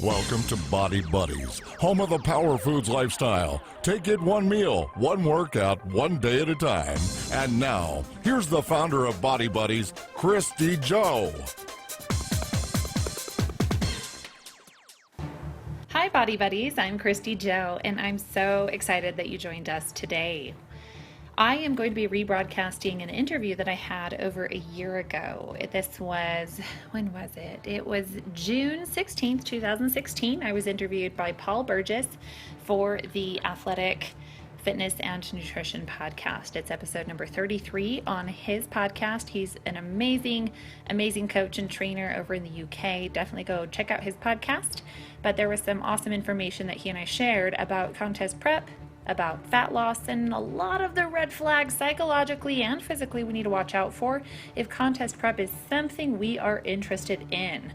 Welcome to Body Buddies, home of the Power Foods lifestyle. Take it one meal, one workout, one day at a time. And now, here's the founder of Body Buddies, Kristy Jo. Hi, Body Buddies. I'm Kristy Jo, and I'm so excited that you joined us today. I am going to be rebroadcasting an interview that I had over a year ago. This was, when was it? It was June 16th, 2016. I was interviewed by Paul Burgess for the Athletic Fitness and Nutrition podcast. It's episode number 33 on his podcast. He's an amazing coach and trainer over in the UK. Definitely go check out his podcast. But there was some awesome information that he and I shared about contest prep, about fat loss, and a lot of the red flags psychologically and physically we need to watch out for if contest prep is something we are interested in.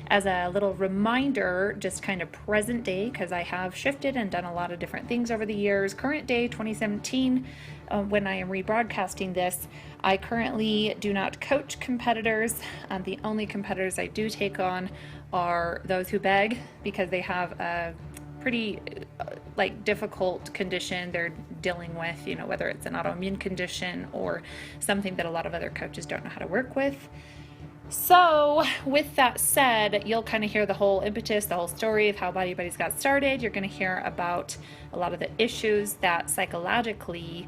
As a little reminder, just kind of present day, because I have shifted and done a lot of different things over the years. Current day, 2017, when I am rebroadcasting this, I currently do not coach competitors. The only competitors I do take on are those who beg because they have a pretty difficult condition they're dealing with, whether it's an autoimmune condition or something that a lot of other coaches don't know how to work with. So with that said, you'll kind of hear the whole impetus, the whole story of how Body Buddies got started. You're going to hear about a lot of the issues that psychologically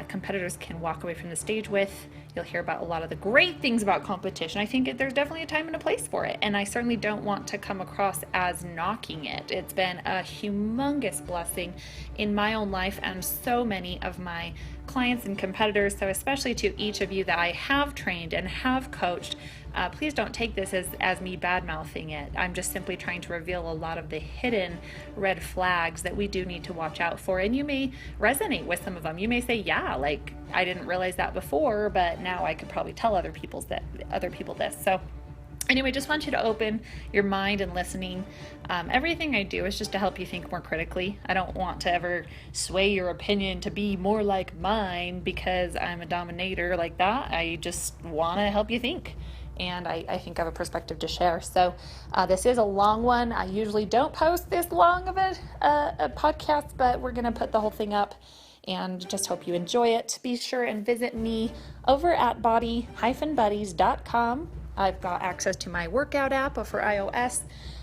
competitors can walk away from the stage with. You'll hear about a lot of the great things about competition. I think there's definitely a time and a place for it, and I certainly don't want to come across as knocking it. It's been a humongous blessing in my own life and so many of my clients and competitors. So especially to each of you that I have trained and have coached, please don't take this as me bad-mouthing it. I'm just simply trying to reveal a lot of the hidden red flags that we do need to watch out for. And you may resonate with some of them. You may say, yeah, I didn't realize that before, but now I could probably tell other people this. So anyway, just want you to open your mind and listening. Everything I do is just to help you think more critically. I don't want to ever sway your opinion to be more like mine because I'm a dominator like that. I just want to help you think. And I think I have a perspective to share. So this is a long one. I usually don't post this long of a podcast, but we're going to put the whole thing up and just hope you enjoy it. Be sure and visit me over at body-buddies.com. I've got access to my workout app for iOS,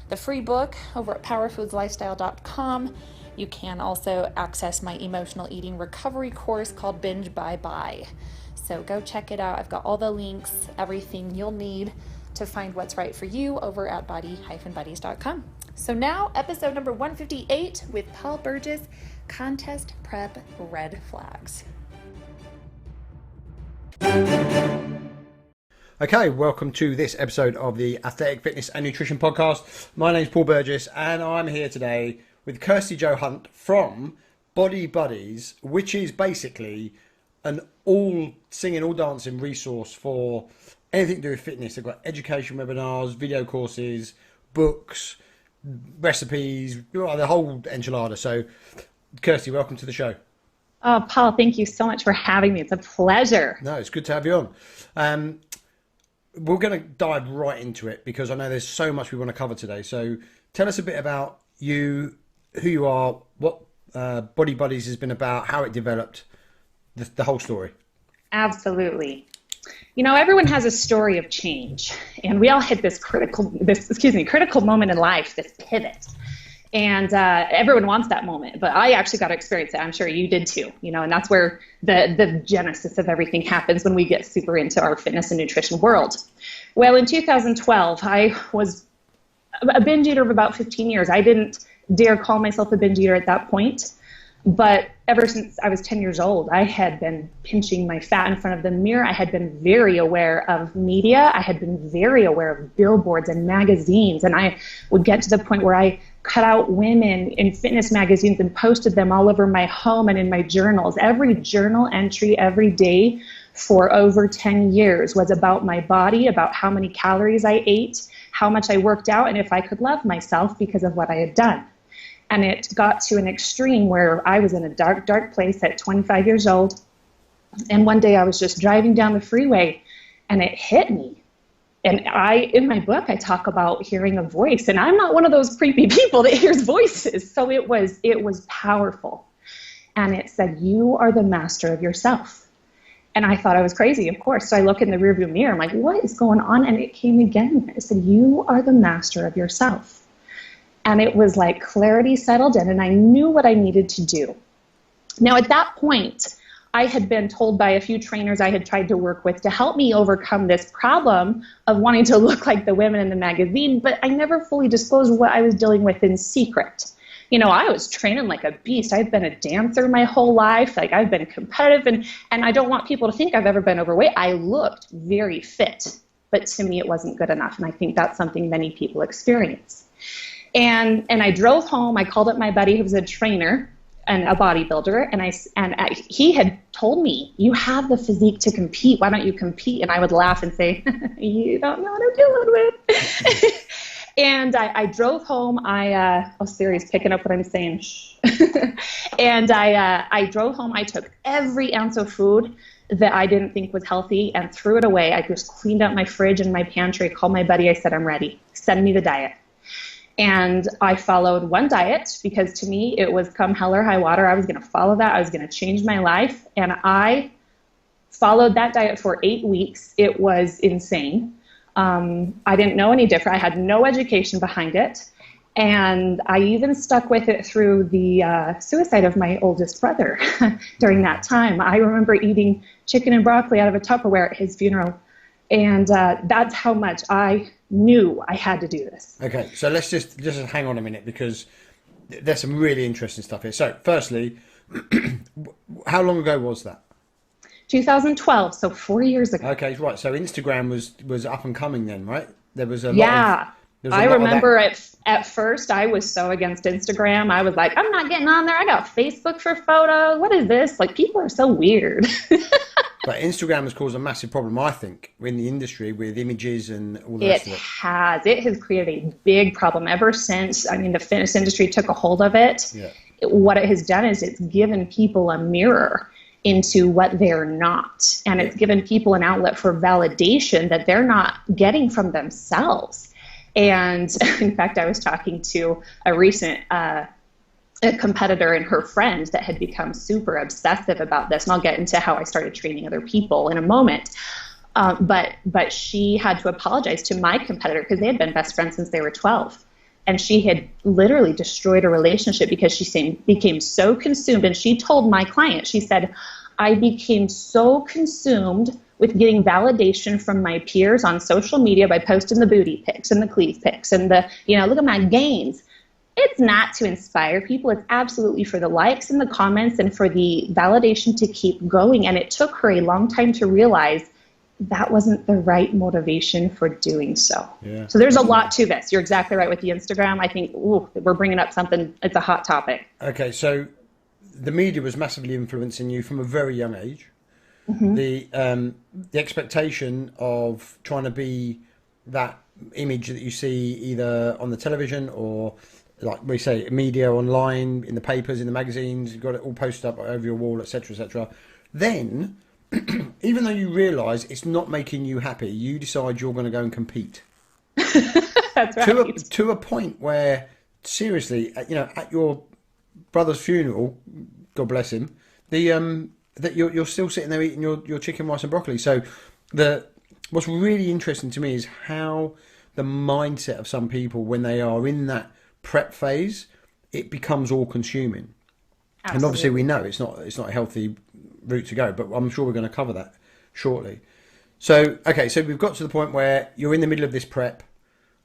the free book over at powerfoodslifestyle.com. You can also access my emotional eating recovery course called Binge Bye Bye. So go check it out. I've got all the links, everything you'll need to find what's right for you over at body-buddies.com. So now, episode number 158 with Paul Burgess, Contest Prep Red Flags. Okay, welcome to this episode of the Athletic Fitness and Nutrition Podcast. My name's Paul Burgess, and I'm here today with Kristy Jo Hunt from Body Buddies, which is basically an all singing, all dancing resource for anything to do with fitness. They've got education webinars, video courses, books, recipes, the whole enchilada. So, Kristy, welcome to the show. Oh, Paul, thank you so much for having me. It's a pleasure. No, it's good to have you on. We're going to dive right into it because I know there's so much we want to cover today. So tell us a bit about you, who you are, what Body Buddies has been about, how it developed, the whole story. Absolutely. Everyone has a story of change, and we all hit this critical moment in life, this pivot. And everyone wants that moment, but I actually got to experience it. I'm sure you did too, and that's where the genesis of everything happens when we get super into our fitness and nutrition world. Well, in 2012, I was a binge eater of about 15 years. I didn't dare call myself a binge eater at that point, but ever since I was 10 years old, I had been pinching my fat in front of the mirror. I had been very aware of media. I had been very aware of billboards and magazines, and I would get to the point where I cut out women in fitness magazines and posted them all over my home and in my journals. Every journal entry every day for over 10 years was about my body, about how many calories I ate, how much I worked out, and if I could love myself because of what I had done. And it got to an extreme where I was in a dark, dark place at 25 years old. And one day I was just driving down the freeway and it hit me. And in my book, I talk about hearing a voice, and I'm not one of those creepy people that hears voices. So it was powerful. And it said, you are the master of yourself. And I thought I was crazy, of course. So I look in the rearview mirror. I'm like, what is going on? And it came again. It said, you are the master of yourself. And it was like clarity settled in, and I knew what I needed to do. Now, at that point, I had been told by a few trainers I had tried to work with to help me overcome this problem of wanting to look like the women in the magazine, but I never fully disclosed what I was dealing with in secret. You know, I was training like a beast. I've been a dancer my whole life. Like, I've been competitive, and I don't want people to think I've ever been overweight. I looked very fit, but to me it wasn't good enough, and I think that's something many people experience. And I drove home. I called up my buddy who was a trainer and a bodybuilder, and he had told me, you have the physique to compete. Why don't you compete? And I would laugh and say, you don't know what I'm dealing with. And I drove home. Siri's picking up what I'm saying. And I drove home. I took every ounce of food that I didn't think was healthy and threw it away. I just cleaned out my fridge and my pantry, called my buddy. I said, I'm ready. Send me the diet. And I followed one diet because to me it was come hell or high water. I was going to follow that. I was going to change my life. And I followed that diet for 8 weeks. It was insane. I didn't know any different. I had no education behind it. And I even stuck with it through the suicide of my oldest brother during that time. I remember eating chicken and broccoli out of a Tupperware at his funeral. And that's how much I knew I had to do this. Okay, so let's just hang on a minute, because there's some really interesting stuff here. So firstly, how long ago was that? 2012, so 4 years ago. Okay, right. So Instagram was up and coming then, right? There was a lot of, I remember at first I was so against Instagram. I was like, I'm not getting on there. I got Facebook for photos. What is this? Like, people are so weird. But Instagram has caused a massive problem, I think, in the industry with images and all the rest of it. It has created a big problem ever since, the fitness industry took a hold of it. Yeah. What it has done is it's given people a mirror into what they're not. And it's given people an outlet for validation that they're not getting from themselves. And in fact, I was talking to a recent a competitor and her friend that had become super obsessive about this. And I'll get into how I started training other people in a moment. But she had to apologize to my competitor because they had been best friends since they were 12. And she had literally destroyed a relationship because she became so consumed. And she told my client, she said, I became so consumed with getting validation from my peers on social media by posting the booty pics and the cleave pics and the, look at my gains. It's not to inspire people. It's absolutely for the likes and the comments and for the validation to keep going. And it took her a long time to realize that wasn't the right motivation for doing so. Yeah. So there's a lot to this. You're exactly right with the Instagram. I think we're bringing up something. It's a hot topic. Okay, so the media was massively influencing you from a very young age. Mm-hmm. The expectation of trying to be that image that you see either on the television or, like we say, media, online, in the papers, in the magazines, you've got it all posted up over your wall, etc., etc. Then, even though you realise it's not making you happy, you decide you're going to go and compete. That's right. To a point where, seriously, at your brother's funeral, God bless him, that you're still sitting there eating your chicken, rice and broccoli. So what's really interesting to me is how the mindset of some people, when they are in that prep phase, it becomes all consuming. Absolutely. And obviously we know it's not a healthy route to go, but I'm sure we're going to cover that shortly. So we've got to the point where you're in the middle of this prep,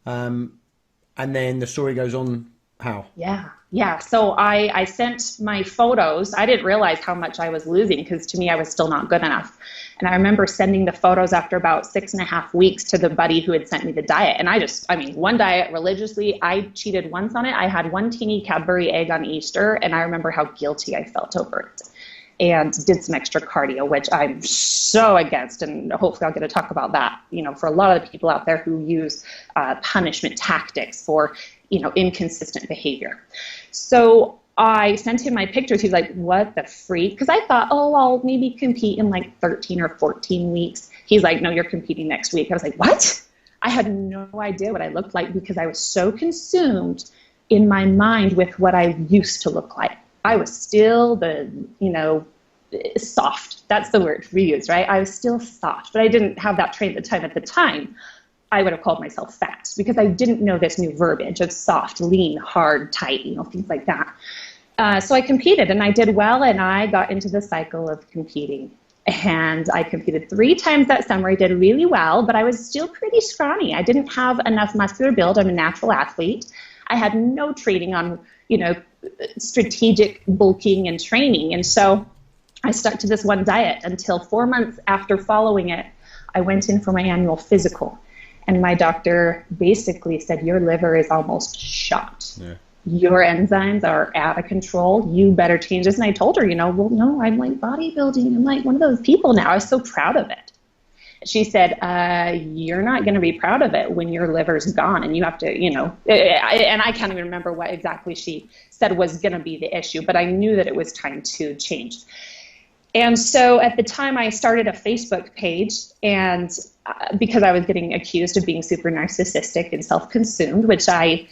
and then the story goes on. How? Yeah. So I sent my photos. I didn't realize how much I was losing because to me I was still not good enough. And I remember sending the photos after about 6.5 weeks to the buddy who had sent me the diet. And one diet religiously, I cheated once on it. I had one teeny Cadbury egg on Easter, and I remember how guilty I felt over it. And did some extra cardio, which I'm so against, and hopefully I'll get to talk about that, for a lot of the people out there who use punishment tactics for, inconsistent behavior. So I sent him my pictures. He's like, what the freak? Because I thought, I'll maybe compete in like 13 or 14 weeks. He's like, no, you're competing next week. I was like, what? I had no idea what I looked like because I was so consumed in my mind with what I used to look like. I was still the, soft. That's the word we use, right? I was still soft, but I didn't have that trait at the time. At the time, I would have called myself fat because I didn't know this new verbiage of soft, lean, hard, tight, things like that. So I competed and I did well, and I got into the cycle of competing. And I competed 3 times that summer. I did really well, but I was still pretty scrawny. I didn't have enough muscular build. I'm a natural athlete. I had no training on, strategic bulking and training. And so I stuck to this one diet until 4 months after following it, I went in for my annual physical. And my doctor basically said, your liver is almost shot. Yeah. Your enzymes are out of control. You better change this. And I told her, well, no, I'm like bodybuilding. I'm like one of those people now. I was so proud of it. She said, you're not going to be proud of it when your liver's gone and you have to, and I can't even remember what exactly she said was going to be the issue, but I knew that it was time to change. And so at the time I started a Facebook page, and because I was getting accused of being super narcissistic and self-consumed, which I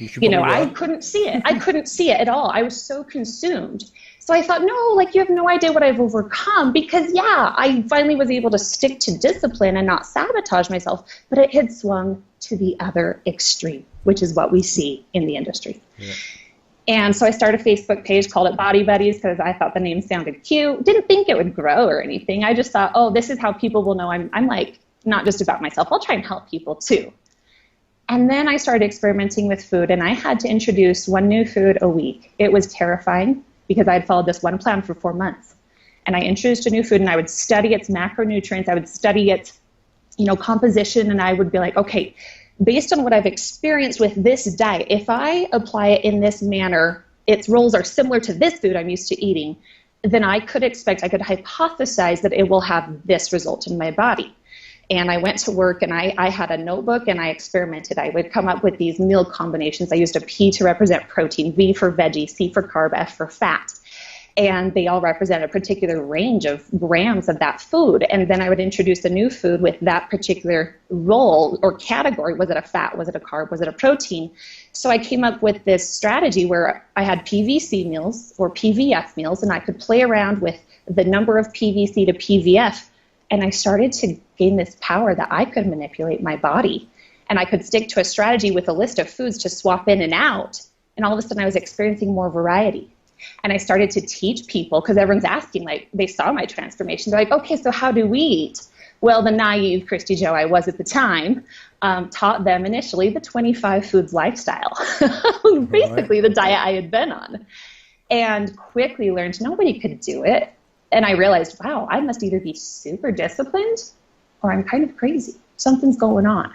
couldn't see it. I couldn't see it at all. I was so consumed. So I thought, no, you have no idea what I've overcome, because I finally was able to stick to discipline and not sabotage myself, but it had swung to the other extreme, which is what we see in the industry. Yeah. And so I started a Facebook page, called it Body Buddies, because I thought the name sounded cute. Didn't think it would grow or anything. I just thought, oh, this is how people will know I'm like, not just about myself. I'll try and help people too. And then I started experimenting with food, and I had to introduce one new food a week. It was terrifying because I had followed this one plan for 4 months. And I introduced a new food, and I would study its macronutrients. I would study its, composition, and I would be like, okay, based on what I've experienced with this diet, if I apply it in this manner, its roles are similar to this food I'm used to eating, then I could hypothesize that it will have this result in my body. And I went to work, and I had a notebook, and I experimented. I would come up with these meal combinations. I used a P to represent protein, V for veggie, C for carb, F for fat. And they all represent a particular range of grams of that food. And then I would introduce a new food with that particular role or category. Was it a fat? Was it a carb? Was it a protein? So I came up with this strategy where I had PVC meals or PVF meals, and I could play around with the number of PVC to PVF. And I started to gain this power that I could manipulate my body. And I could stick to a strategy with a list of foods to swap in and out. And all of a sudden I was experiencing more variety. And I started to teach people, because everyone's asking, they saw my transformation. They're like, okay, so how do we eat? Well, the naive Kristy Jo I was at the time taught them initially the 25 foods lifestyle, basically the diet I had been on, and quickly learned nobody could do it. And I realized, wow, I must either be super disciplined or I'm kind of crazy. Something's going on.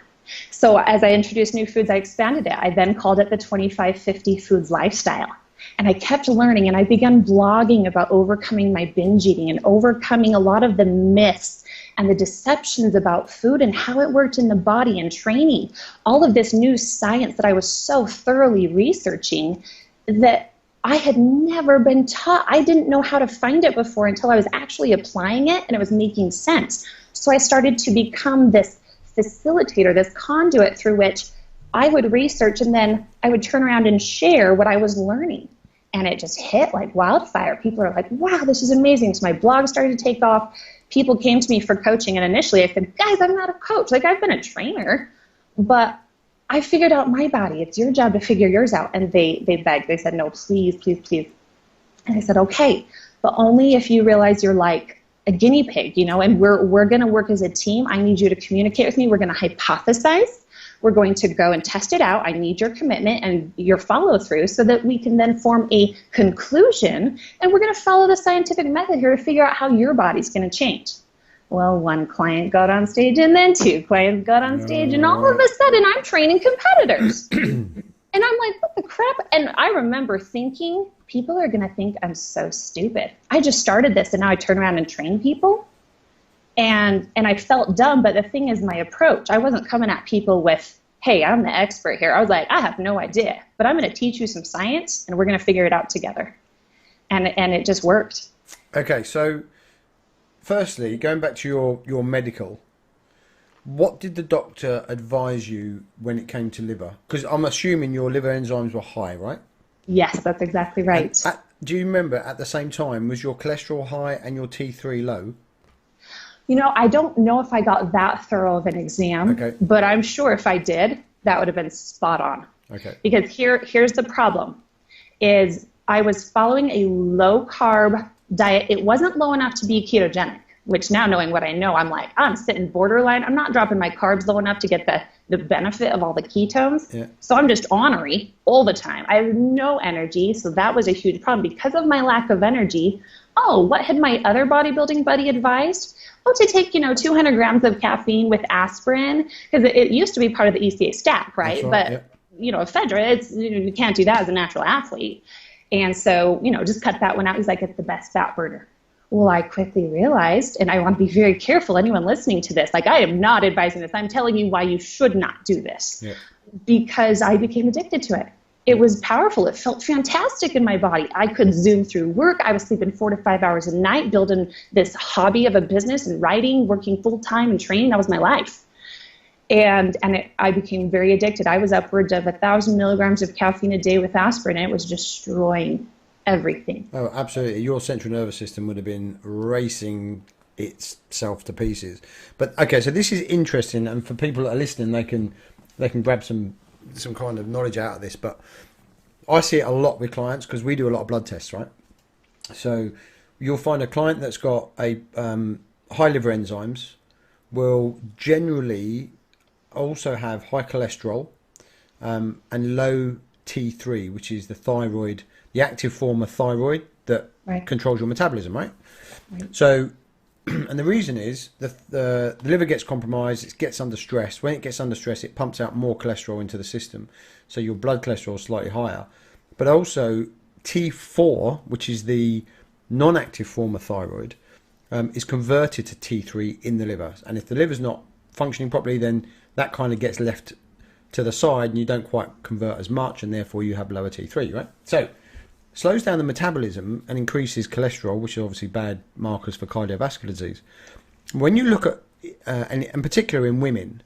So as I introduced new foods, I expanded it. I then called it the 25-50 foods lifestyle. And I kept learning, and I began blogging about overcoming my binge eating and overcoming a lot of the myths and the deceptions about food and how it worked in the body and training. All of this new science that I was so thoroughly researching that I had never been taught. I didn't know how to find it before until I was actually applying it, and it was making sense. So I started to become this facilitator, this conduit through which I would research, and then I would turn around and share what I was learning. And it just hit like wildfire. People are like, wow, this is amazing. So my blog started to take off. People came to me for coaching. And initially I said, guys, I'm not a coach. I've been a trainer, but I figured out my body. It's your job to figure yours out. And they begged. They said, no, please, please, please. And I said, okay, but only if you realize you're like a guinea pig, and we're going to work as a team. I need you to communicate with me. We're going to hypothesize. We're going to go and test it out. I need your commitment and your follow through so that we can then form a conclusion. And we're going to follow the scientific method here to figure out how your body's going to change. Well, one client got on stage, and then 2 clients got on stage, and all of a sudden I'm training competitors. And I'm like, what the crap? And I remember thinking, people are going to think I'm so stupid. I just started this, and now I turn around and train people. And I felt dumb, but the thing is my approach. I wasn't coming at people with, hey, I'm the expert here. I was like, I have no idea, but I'm going to teach you some science, and we're going to figure it out together. And it just worked. Okay, so firstly, going back to your medical, What did the doctor advise you when it came to liver? Because I'm assuming your liver enzymes were high, right? Yes, that's exactly right. Do you remember at the same time, was your cholesterol high and your T3 low? I don't know if I got that thorough of an exam, but I'm sure if I did, that would have been spot on. Okay. Because here's the problem, is I was following a low carb diet. It wasn't low enough to be ketogenic, which now knowing what I know, I'm like, I'm sitting borderline. I'm not dropping my carbs low enough to get the benefit of all the ketones. Yeah. So I'm just ornery all the time. I have no energy. So that was a huge problem because of my lack of energy. Oh, what had my other bodybuilding buddy advised? Oh, to take, 200 grams of caffeine with aspirin, because it used to be part of the ECA stack, right? But, ephedra, you can't do that as a natural athlete. And so, just cut that one out. He's like, it's the best fat burner. Well, I quickly realized, and I want to be very careful, anyone listening to this, like I am not advising this. I'm telling you why you should not do this, because I became addicted to it. It was powerful. It felt fantastic in my body. I could zoom through work. I was sleeping 4 to 5 hours a night, building this hobby of a business and writing, working full time and training. That was my life. And I became very addicted. I was upwards of 1,000 milligrams of caffeine a day with aspirin, and it was destroying everything. Oh, absolutely. Your central nervous system would have been racing itself to pieces. But okay, so this is interesting, and for people that are listening, they can grab some kind of knowledge out of this. But I see it a lot with clients because we do a lot of blood tests, right? So you'll find a client that's got a high liver enzymes will generally also have high cholesterol and low T3, which is the thyroid, the active form of thyroid that controls your metabolism, right? So, and the reason is the liver gets compromised, it gets under stress. When it gets under stress, it pumps out more cholesterol into the system. So your blood cholesterol is slightly higher. But also T4, which is the non-active form of thyroid, is converted to T3 in the liver. And if the liver's not functioning properly, then that kind of gets left to the side and you don't quite convert as much, and therefore you have lower T3, right? So slows down the metabolism and increases cholesterol, which are obviously bad markers for cardiovascular disease. When you look at, and in particular in women,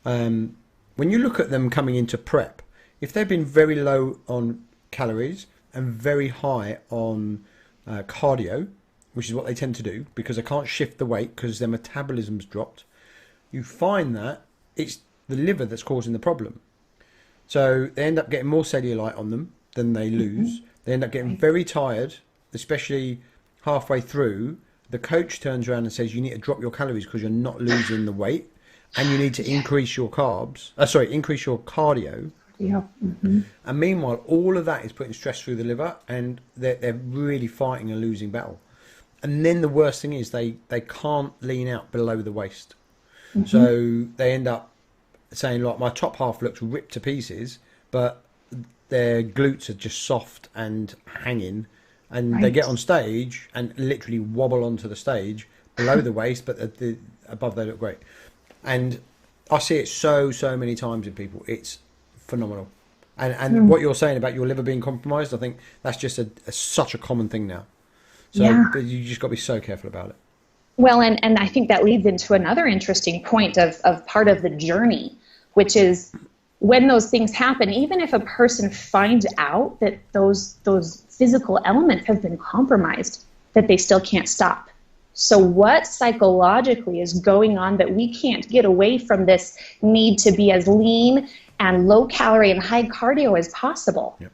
when you look at them coming into prep, if they've been very low on calories and very high on cardio, which is what they tend to do because they can't shift the weight because their metabolism's dropped, you find that it's the liver that's causing the problem. So they end up getting more cellulite on them than they lose. They end up getting very tired, especially halfway through. The coach turns around and says, you need to drop your calories because you're not losing the weight, and you need to increase your increase your cardio. Yeah. And meanwhile, all of that is putting stress through the liver, and they're really fighting a losing battle. And then the worst thing is they can't lean out below the waist. So they end up saying, like, my top half looks ripped to pieces, but their glutes are just soft and hanging, and they get on stage and literally wobble onto the stage below the waist, but above they look great. And I see it so many times in people. It's phenomenal. And what you're saying about your liver being compromised, I think that's just such a common thing now. So you just got to be so careful about it. Well, and I think that leads into another interesting point of part of the journey, which is when those things happen, even if a person finds out that those physical elements have been compromised, that they still can't stop. So what psychologically is going on that we can't get away from this need to be as lean and low calorie and high cardio as possible? Yep.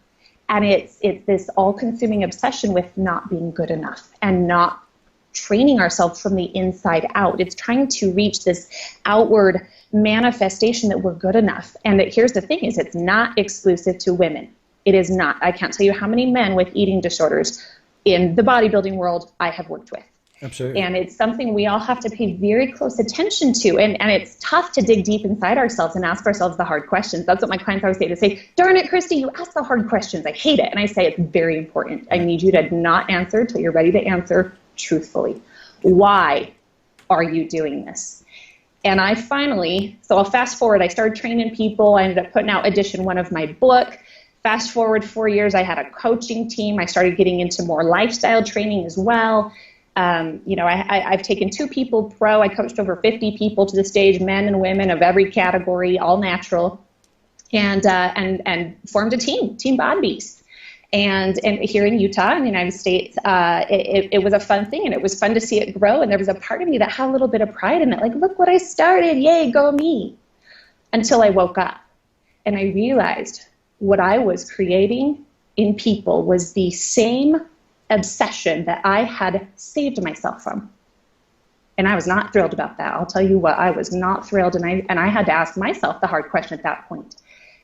And it's this all-consuming obsession with not being good enough and not training ourselves from the inside out. It's trying to reach this outward manifestation that we're good enough. And here's the thing is it's not exclusive to women. It is not. I can't tell you how many men with eating disorders in the bodybuilding world I have worked with. Absolutely. And it's something we all have to pay very close attention to. And it's tough to dig deep inside ourselves and ask ourselves the hard questions. That's what my clients always say. They say, darn it, Kristy, you ask the hard questions. I hate it. And I say, it's very important. I need you to not answer until you're ready to answer truthfully. Why are you doing this? And I finally, so I'll fast forward, I started training people. I ended up putting out edition 1 of my book. Fast forward 4 years, I had a coaching team. I started getting into more lifestyle training as well. I've taken 2 people pro. I coached over 50 people to the stage, men and women of every category, all natural, and formed a team Bod Beast. And here in Utah, in the United States, it was a fun thing, and it was fun to see it grow. And there was a part of me that had a little bit of pride in it, like, look what I started, yay, go me. Until I woke up and I realized what I was creating in people was the same obsession that I had saved myself from. And I was not thrilled about that. I'll tell you what, I was not thrilled. And I had to ask myself the hard question at that point.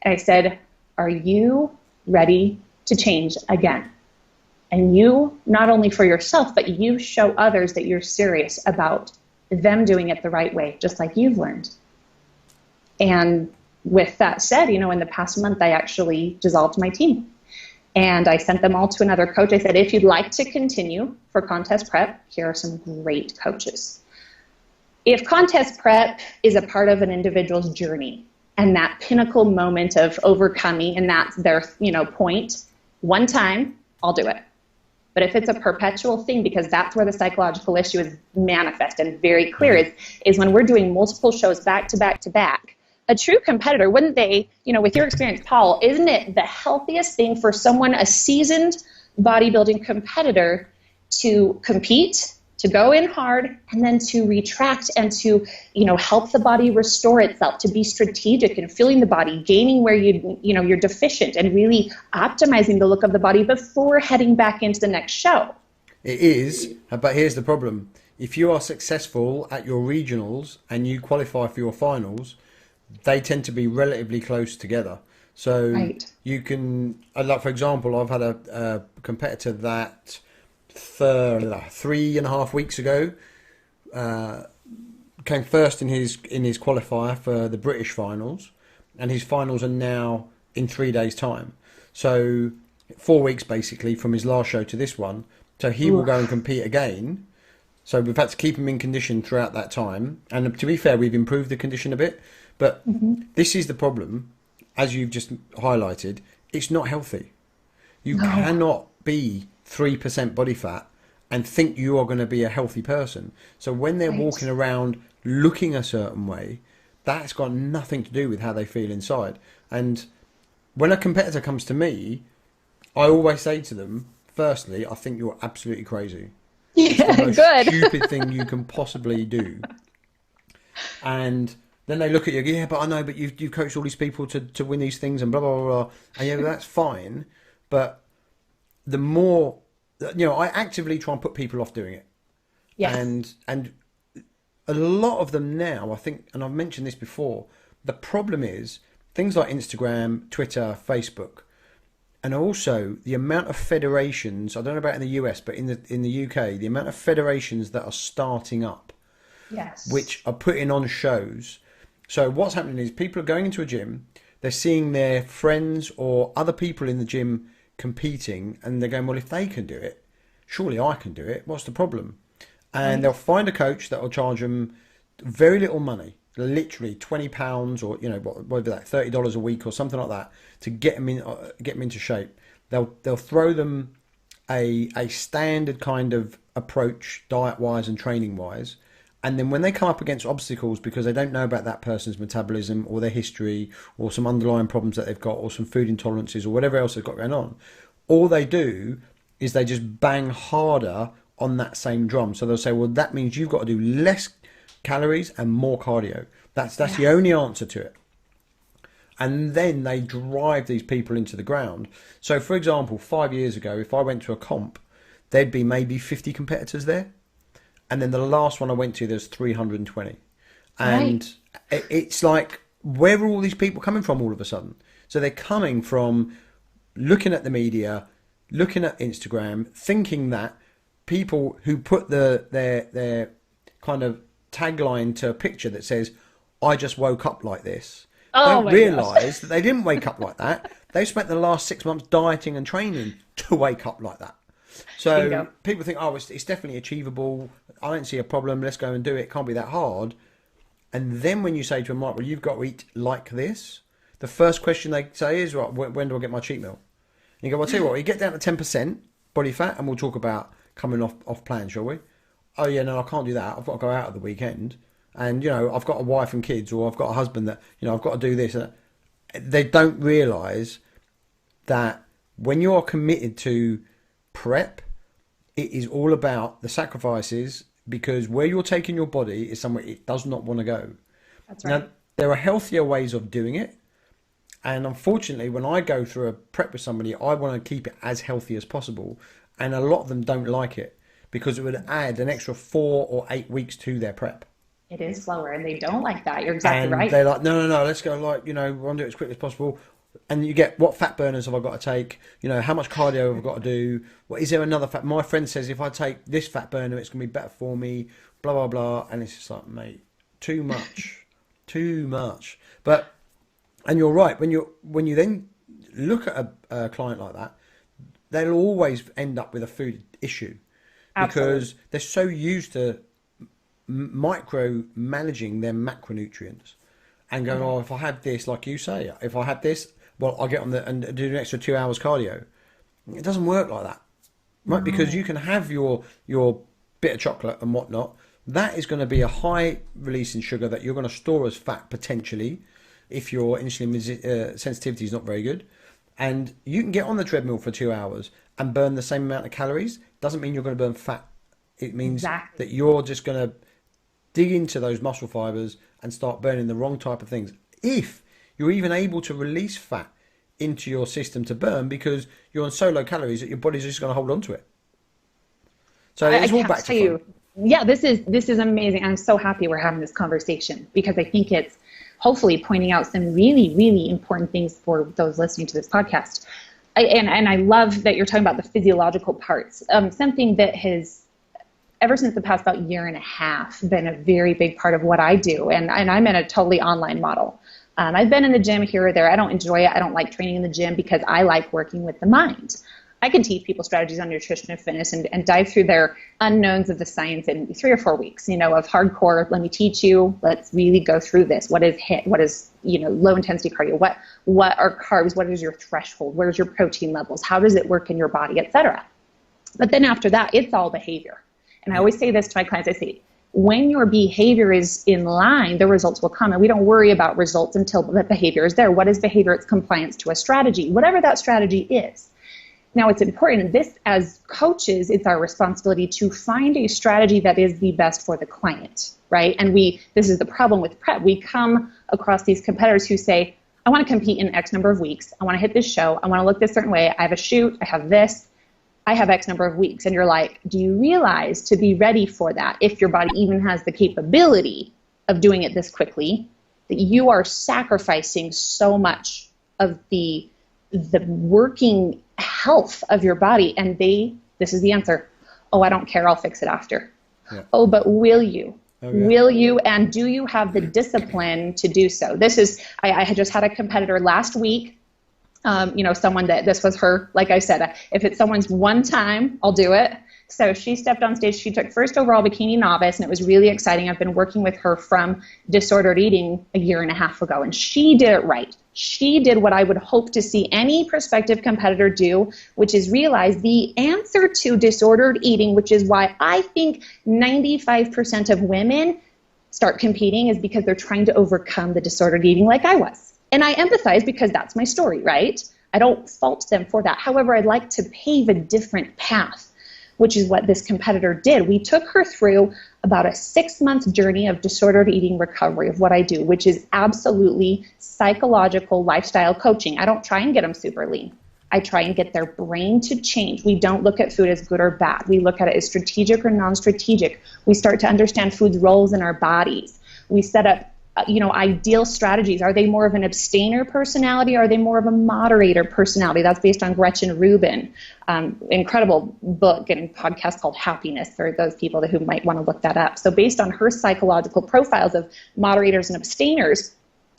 And I said, are you ready to change again? And you, not only for yourself, but you show others that you're serious about them doing it the right way, just like you've learned. And with that said, in the past month, I actually dissolved my team. And I sent them all to another coach. I said, if you'd like to continue for contest prep, here are some great coaches. If contest prep is a part of an individual's journey and that pinnacle moment of overcoming, and that's their, point, one time, I'll do it. But if it's a perpetual thing, because that's where the psychological issue is manifest and very clear, is when we're doing multiple shows back to back to back. A true competitor, wouldn't they, with your experience, Paul, isn't it the healthiest thing for someone, a seasoned bodybuilding competitor, to compete, to go in hard, and then to retract and to, help the body restore itself, to be strategic in feeling the body, gaining where you're deficient, and really optimizing the look of the body before heading back into the next show? It is, but here's the problem. If you are successful at your regionals and you qualify for your finals, they tend to be relatively close together. So right. You can, like for example, I've had a competitor that 3.5 weeks ago came first in his qualifier for the British finals, and his finals are now in 3 days' time. So 4 weeks basically from his last show to this one. So he will go and compete again. So we've had to keep him in condition throughout that time. And to be fair, we've improved the condition a bit. But this is the problem, as you've just highlighted, it's not healthy. You cannot be 3% body fat and think you are going to be a healthy person. So when they're walking around looking a certain way, that's got nothing to do with how they feel inside. And when a competitor comes to me, I always say to them, firstly, I think you're absolutely crazy. It's the most stupid thing you can possibly do. And then they look at you, but I know, but you've coached all these people to win these things and blah, blah, blah, blah. And that's fine. But the more, I actively try and put people off doing it. Yes. And a lot of them now, I think, and I've mentioned this before, the problem is things like Instagram, Twitter, Facebook, and also the amount of federations, I don't know about in the US, but in the UK, the amount of federations that are starting up, which are putting on shows. So what's happening is people are going into a gym, they're seeing their friends or other people in the gym competing, and they're going, well, if they can do it, surely I can do it. What's the problem? And they'll find a coach that will charge them very little money, literally £20 or whatever that, $30 a week or something like that, to get them into shape. They'll throw them a standard kind of approach, diet wise and training wise. And then when they come up against obstacles because they don't know about that person's metabolism or their history or some underlying problems that they've got or some food intolerances or whatever else they've got going on, all they do is they just bang harder on that same drum. So they'll say, well, that means you've got to do less calories and more cardio. That's the only answer to it. And then they drive these people into the ground. So, for example, 5 years ago, if I went to a comp, there'd be maybe 50 competitors there. And then the last one I went to, there's 320. And it's like, where are all these people coming from all of a sudden? So they're coming from looking at the media, looking at Instagram, thinking that people who put their kind of tagline to a picture that says, I just woke up like this, don't realise that they didn't wake up like that. They spent the last 6 months dieting and training to wake up like that. So people think, it's definitely achievable. I don't see a problem. Let's go and do it. It can't be that hard. And then when you say to them, right, well, you've got to eat like this, the first question they say is, right, when do I get my cheat meal? And you go, well, I'll tell you what, you get down to 10% body fat and we'll talk about coming off plan, shall we? oh yeah, no, I can't do that. I've got to go out at the weekend, and I've got a wife and kids, or I've got a husband that I've got to do this. They don't realise that when you are committed to prep, it is all about the sacrifices, because where you're taking your body is somewhere it does not want to go. That's right. Now, there are healthier ways of doing it. And unfortunately, when I go through a prep with somebody, I want to keep it as healthy as possible. And a lot of them don't like it because it would add an extra 4 or 8 weeks to their prep. It is slower, and they don't like that. You're exactly right. They're like, no, let's go, we want to do it as quickly as possible. And you get, what fat burners have I got to take? How much cardio have I got to do? What is there another fat? My friend says if I take this fat burner, it's going to be better for me. Blah blah blah. And it's just like, mate, too much, too much. And you're right. When you then look at a client like that, they'll always end up with a food issue. Absolutely. Because they're so used to micro managing their macronutrients and going, oh, if I had this, like you say, if I had this, well, I'll get on and do an extra 2 hours cardio. It doesn't work like that, right? No. Because you can have your bit of chocolate and whatnot. That is going to be a high release in sugar that you're going to store as fat potentially if your insulin sensitivity is not very good. And you can get on the treadmill for 2 hours and burn the same amount of calories. Doesn't mean you're going to burn fat. It means that you're just going to dig into those muscle fibers and start burning the wrong type of things. If you're even able to release fat into your system to burn, because you're on so low calories that your body's just going to hold on to it. So it's all back to fun. Yeah, this is amazing. I'm so happy we're having this conversation, because I think it's hopefully pointing out some really, really important things for those listening to this podcast. And I love that you're talking about the physiological parts. Something that has, ever since the past about year and a half, been a very big part of what I do. And I'm in a totally online model. I've been in the gym here or there. I don't enjoy it. I don't like training in the gym because I like working with the mind. I can teach people strategies on nutrition and fitness and dive through their unknowns of the science in 3 or 4 weeks, of hardcore. Let me teach you. Let's really go through this. What is HIIT? What is, low intensity cardio? What are carbs? What is your threshold? Where's your protein levels? How does it work in your body, etc. But then after that, it's all behavior. And I always say this to my clients. I say, when your behavior is in line, the results will come. And we don't worry about results until the behavior is there. What is behavior? It's compliance to a strategy, whatever that strategy is. Now, it's important. This, as coaches, it's our responsibility to find a strategy that is the best for the client, right? And this is the problem with prep. We come across these competitors who say, I want to compete in X number of weeks. I want to hit this show. I want to look this certain way. I have a shoot. I have this. I have X number of weeks. And you're like, do you realize to be ready for that, if your body even has the capability of doing it this quickly, that you are sacrificing so much of the working health of your body? And this is the answer. Oh, I don't care. I'll fix it after. Yeah. Oh, but will you? Oh, yeah. Will you? And do you have the discipline to do so? I had just had a competitor last week. Someone that this was her, like I said, if it's someone's one time, I'll do it. So she stepped on stage. She took first overall bikini novice, and it was really exciting. I've been working with her from disordered eating a year and a half ago, and she did it right. She did what I would hope to see any prospective competitor do, which is realize the answer to disordered eating, which is why I think 95% of women start competing, is because they're trying to overcome the disordered eating like I was. And I empathize because that's my story, right? I don't fault them for that. However, I'd like to pave a different path, which is what this competitor did. We took her through about a 6-month journey of disordered eating recovery, of what I do, which is absolutely psychological lifestyle coaching. I don't try and get them super lean. I try and get their brain to change. We don't look at food as good or bad. We look at it as strategic or non-strategic. We start to understand food's roles in our bodies. We set up ideal strategies. Are they more of an abstainer personality? Or are they more of a moderator personality? That's based on Gretchen Rubin. Incredible book and podcast called Happiness for those people who might want to look that up. So based on her psychological profiles of moderators and abstainers,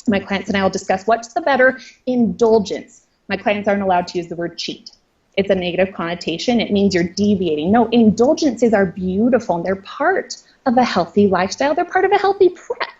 my clients and I will discuss what's the better indulgence. My clients aren't allowed to use the word cheat. It's a negative connotation. It means you're deviating. No, indulgences are beautiful, and they're part of a healthy lifestyle. They're part of a healthy prep.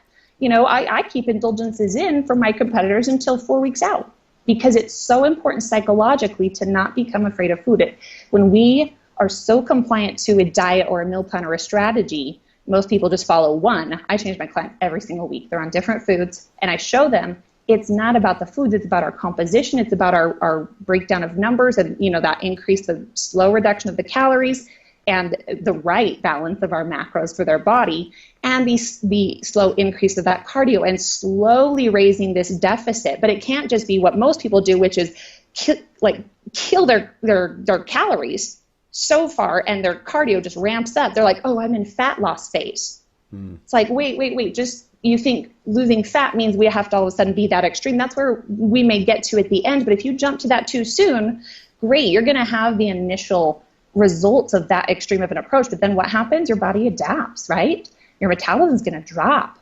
I keep indulgences in for my competitors until 4 weeks out, because it's so important psychologically to not become afraid of food. When we are so compliant to a diet or a meal plan or a strategy. Most people just follow one. I change my clients every single week. They're on different foods, and I show them it's not about the foods, it's about our composition, it's about our breakdown of numbers and, that increase, the slow reduction of the calories and the right balance of our macros for their body, and the slow increase of that cardio and slowly raising this deficit. But it can't just be what most people do, which is kill their calories so far and their cardio just ramps up. They're like, oh, I'm in fat loss phase. It's like, wait, just you think losing fat means we have to all of a sudden be that extreme. That's where we may get to at the end. But if you jump to that too soon, great, you're going to have the initial results of that extreme of an approach. But then what happens? Your body adapts, right? Your metabolism is going to drop.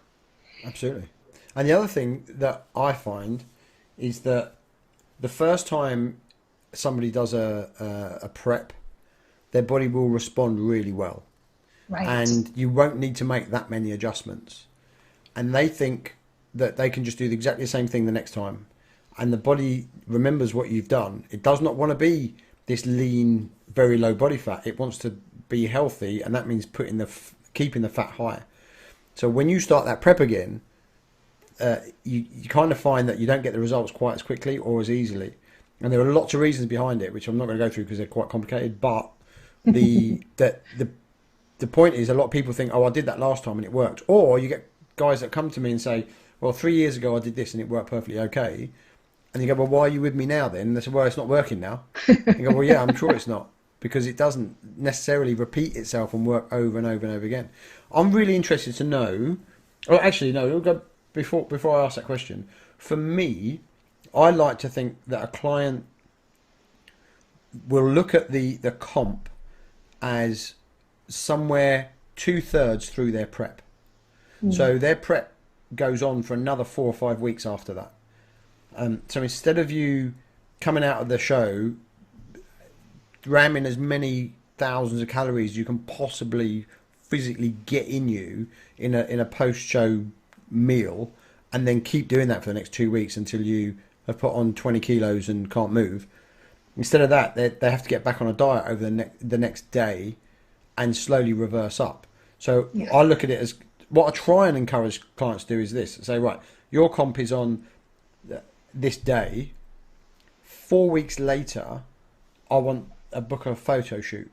Absolutely. And the other thing that I find is that the first time somebody does a prep, their body will respond really well. Right. And you won't need to make that many adjustments. And they think that they can just do exactly the same thing the next time. And the body remembers what you've done. It does not want to be this lean, very low body fat. It wants to be healthy, and that means keeping the fat high. So when you start that prep again, you kind of find that you don't get the results quite as quickly or as easily. And there are lots of reasons behind it, which I'm not going to go through because they're quite complicated. But the point is, a lot of people think, oh, I did that last time and it worked. Or you get guys that come to me and say, well, 3 years ago I did this and it worked perfectly okay. And you go, well, why are you with me now then? And they say, well, it's not working now. You go, well, yeah, I'm sure it's not, because it doesn't necessarily repeat itself and work over and over and over again. I'm really interested to know, or actually, no, we'll go before I ask that question. For me, I like to think that a client will look at the comp as somewhere 2/3 through their prep. So their prep goes on for another 4 or 5 weeks after that. So instead of you coming out of the show ramming as many thousands of calories as you can possibly physically get in you in a post-show meal, and then keep doing that for the next 2 weeks until you have put on 20 kilos and can't move. Instead of that, they have to get back on a diet over the next day and slowly reverse up. So yeah. I look at it as, what I try and encourage clients to do is this. Say, right, your comp is on this day. 4 weeks later, I want a book of a photo shoot.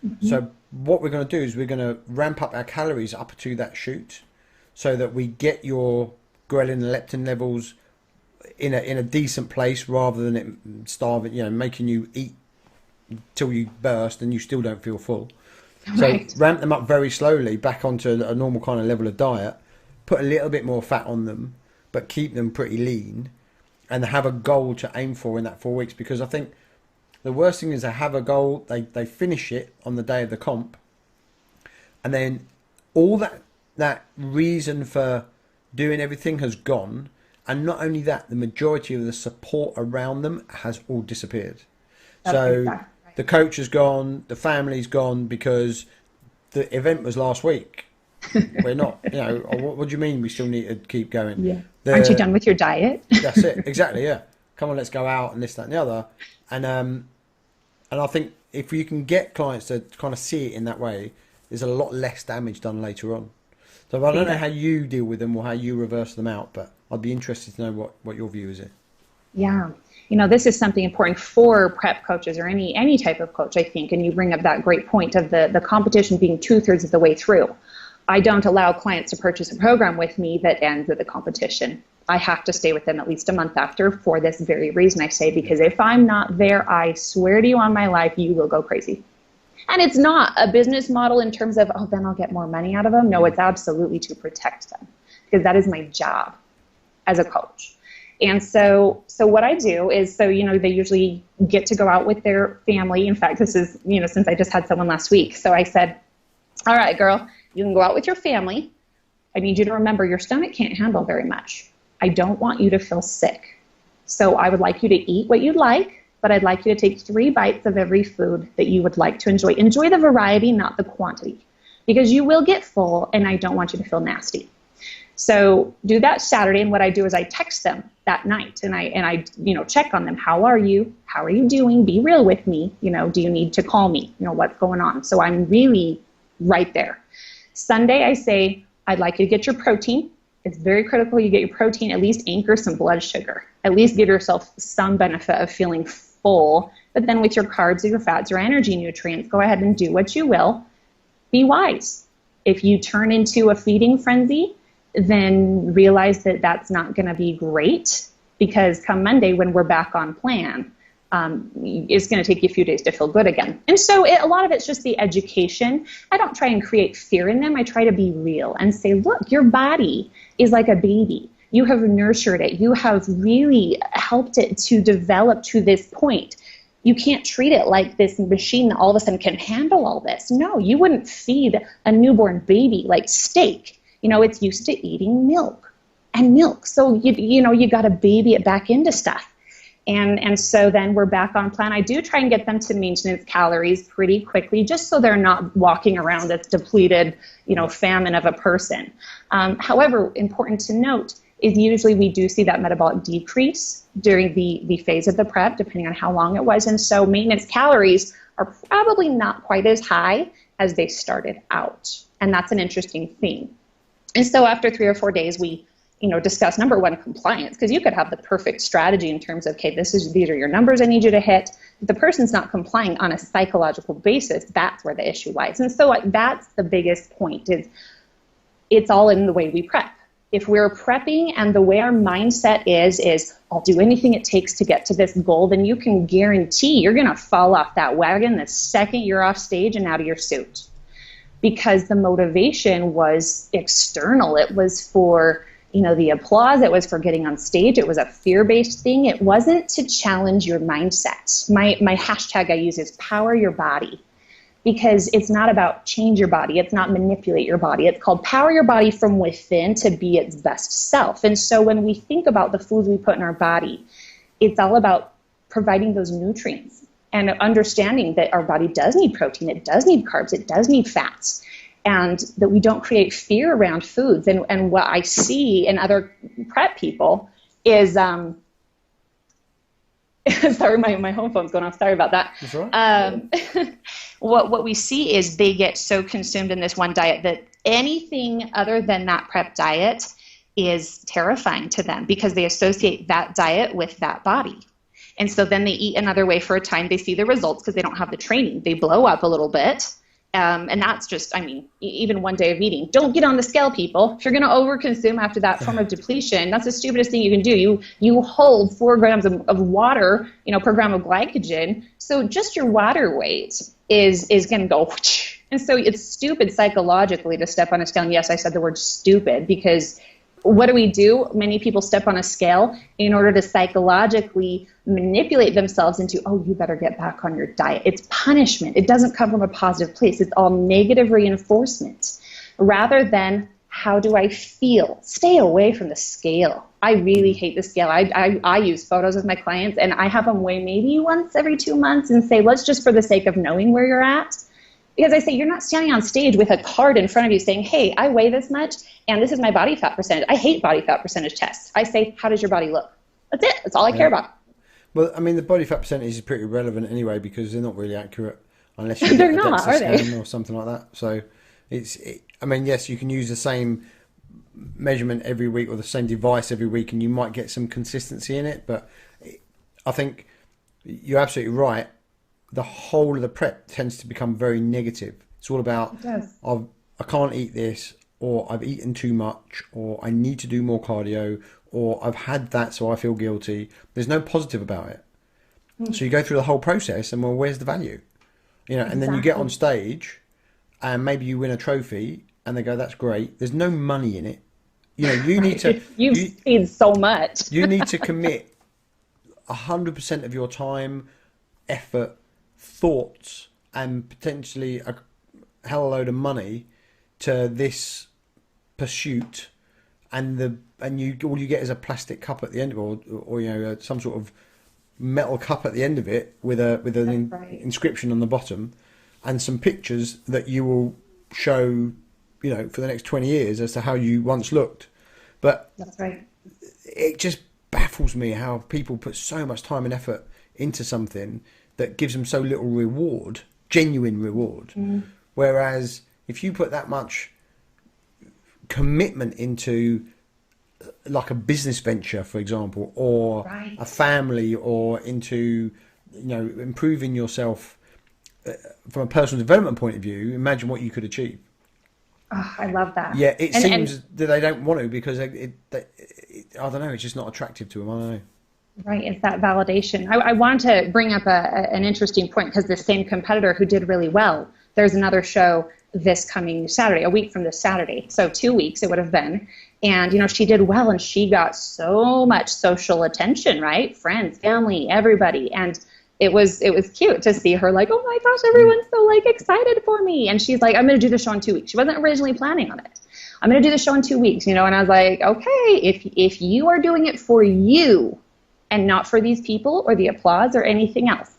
Mm-hmm. So what we're going to do is we're going to ramp up our calories up to that shoot so that we get your ghrelin and leptin levels in a decent place, rather than it starving, making you eat till you burst and you still don't feel full. Right. So ramp them up very slowly back onto a normal kind of level of diet, put a little bit more fat on them, but keep them pretty lean, and have a goal to aim for in that 4 weeks. Because I think the worst thing is they have a goal, they finish it on the day of the comp, and then all that reason for doing everything has gone. And not only that, the majority of the support around them has all disappeared. That's so exactly right. The coach is gone, the family's gone, because the event was last week. We're not, what do you mean we still need to keep going? Yeah. Aren't you done with your diet? That's it, exactly, yeah. Come on, let's go out and this, that and the other. And I think if you can get clients to kind of see it in that way, there's a lot less damage done later on. So I don't know how you deal with them or how you reverse them out, but I'd be interested to know what your view is here. Yeah. This is something important for prep coaches or any type of coach, I think. And you bring up that great point of the competition being 2/3 of the way through. I don't allow clients to purchase a program with me that ends with the competition. I have to stay with them at least a month after, for this very reason, I say, because if I'm not there, I swear to you on my life, you will go crazy. And it's not a business model in terms of, oh, then I'll get more money out of them. No, it's absolutely to protect them, because that is my job as a coach. And so what I do is, they usually get to go out with their family. In fact, this is, since I just had someone last week. So I said, all right, girl, you can go out with your family. I need you to remember your stomach can't handle very much. I don't want you to feel sick. So I would like you to eat what you'd like, but I'd like you to take 3 bites of every food that you would like to enjoy. Enjoy the variety, not the quantity, because you will get full, and I don't want you to feel nasty. So do that Saturday, and what I do is I text them that night, and I check on them. How are you? How are you doing? Be real with me. Do you need to call me? What's going on? So I'm really right there. Sunday, I say, I'd like you to get your protein. It's very critical you get your protein, at least anchor some blood sugar. At least give yourself some benefit of feeling full. But then with your carbs or your fats or energy nutrients, go ahead and do what you will. Be wise. If you turn into a feeding frenzy, then realize that that's not going to be great, because come Monday when we're back on plan, it's going to take you a few days to feel good again. And so a lot of it's just the education. I don't try and create fear in them. I try to be real and say, look, your body is like a baby. You have nurtured it. You have really helped it to develop to this point. You can't treat it like this machine that all of a sudden can handle all this. No, you wouldn't feed a newborn baby like steak. It's used to eating milk. So you got to baby it back into stuff. And so then we're back on plan. I do try and get them to maintenance calories pretty quickly, just so they're not walking around this depleted, famine of a person. However, important to note is usually we do see that metabolic decrease during the phase of the prep, depending on how long it was. And so maintenance calories are probably not quite as high as they started out. And that's an interesting thing. And so after 3 or 4 days, we discuss number one, compliance, because you could have the perfect strategy in terms of, okay, these are your numbers I need you to hit. If the person's not complying on a psychological basis, that's where the issue lies. And so that's the biggest point, is it's all in the way we prep. If we're prepping and the way our mindset is I'll do anything it takes to get to this goal, then you can guarantee you're going to fall off that wagon the second you're off stage and out of your suit. Because the motivation was external. It was for the applause. It was for getting on stage. It was a fear-based thing. It wasn't to challenge your mindset. My hashtag I use is power your body, because it's not about change your body. It's not manipulate your body. It's called power your body from within to be its best self. And so when we think about the foods we put in our body, it's all about providing those nutrients and understanding that our body does need protein. It does need carbs. It does need fats. And that we don't create fear around foods. And what I see in other prep people is, sorry, my home phone's going off. Sorry about that. That's right. What we see is they get so consumed in this one diet that anything other than that prep diet is terrifying to them, because they associate that diet with that body. And so then they eat another way for a time. They see the results because they don't have the training. They blow up a little bit. And that's just, even one day of eating. Don't get on the scale, people. If you're going to overconsume after that form of depletion, that's the stupidest thing you can do. You hold 4 grams of water, per gram of glycogen. So just your water weight is going to go. And so it's stupid psychologically to step on a scale. And yes, I said the word stupid, because what do? Many people step on a scale in order to psychologically manipulate themselves into, oh, you better get back on your diet. It's punishment. It doesn't come from a positive place. It's all negative reinforcement, rather than how do I feel? Stay away from the scale. I really hate the scale. I use photos with my clients, and I have them weigh maybe once every 2 months and say, let's just, for the sake of knowing where you're at. Because I say, you're not standing on stage with a card in front of you saying, hey, I weigh this much, and this is my body fat percentage. I hate body fat percentage tests. I say, how does your body look? That's it. That's all I care about. Well, the body fat percentage is pretty relevant anyway, because they're not really accurate unless you they're get a not, are DEXA they? scan or something like that. So yes, you can use the same measurement every week or the same device every week, and you might get some consistency in it. But I think you're absolutely right. The whole of the prep tends to become very negative. It's all about, I can't eat this, or I've eaten too much, or I need to do more cardio, or I've had that so I feel guilty. There's no positive about it. So you go through the whole process, and well, where's the value? And then you get on stage and maybe you win a trophy and they go, that's great. There's no money in it. You need to... You've seen so much. You need to commit 100% of your time, effort, thoughts, and potentially a hell load of money to this pursuit, and all you get is a plastic cup at the end, or some sort of metal cup at the end of it with an inscription on the bottom, and some pictures that you will show, for the next 20 years as to how you once looked. But That's right. it just baffles me how people put so much time and effort into something that gives them so little reward, genuine reward. Whereas if you put that much commitment into like a business venture, for example, or Right. a family, or into, improving yourself from a personal development point of view, imagine what you could achieve. Oh, I love that. Yeah, it And- seems that they don't want to because I don't know, it's just not attractive to them. I don't know. Right, it's that validation. I want to bring up an interesting point because the same competitor who did really well, there's another show this coming Saturday, a week from this Saturday. So 2 weeks it would have been. And, she did well and she got so much social attention, right? Friends, family, everybody. And it was cute to see her like, oh my gosh, everyone's so like excited for me. And she's like, I'm going to do the show in 2 weeks. She wasn't originally planning on it. I'm going to do the show in 2 weeks, and I was like, okay, if you are doing it for you, and not for these people or the applause or anything else.